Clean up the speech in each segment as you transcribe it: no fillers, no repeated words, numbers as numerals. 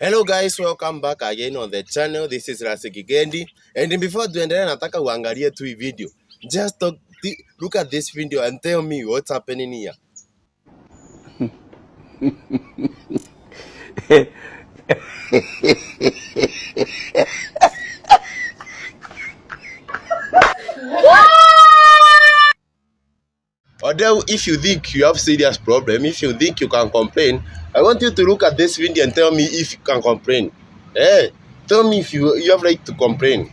Hello guys, welcome back again on the channel. This is LASIC Reacts. And before tuendelee, nataka uangalie tu hii video. Just look at this video and tell me what's happening here. Although if you think you have serious problem, if you think you can complain, I want you to look at this video and tell me if you can complain. Tell me if you have right to complain.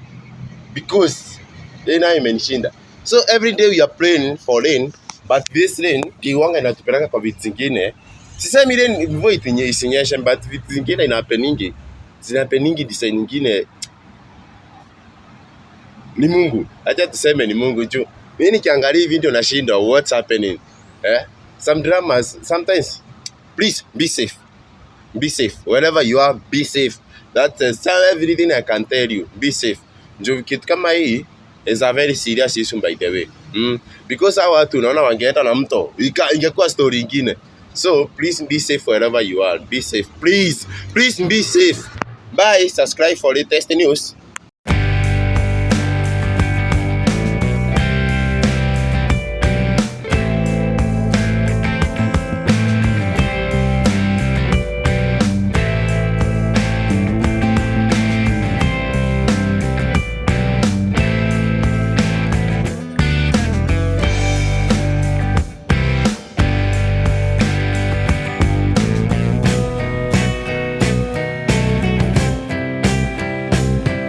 Because imenishinda. So every day we are praying for rain, but this rain kiwanga inatupeleka kwa vitu zingine. Sisemi rain mvua isinyeshe, but vitu zingine zinapeningi design nyingine. Ni Mungu. Acha tuseme ni Mungu juu. Mimi nikiangalia video nashinda what's happening. Some dramas sometimes, please be safe. Be safe. Wherever you are, be safe. That's everything I can tell you. Be safe. Juu kitu kama hii is a very serious issue by the way. Because hawa watu naona wangeenda na mto, ingekuwa story ingine. So please be safe wherever you are. Be safe. Please be safe. Bye. Subscribe for latest news.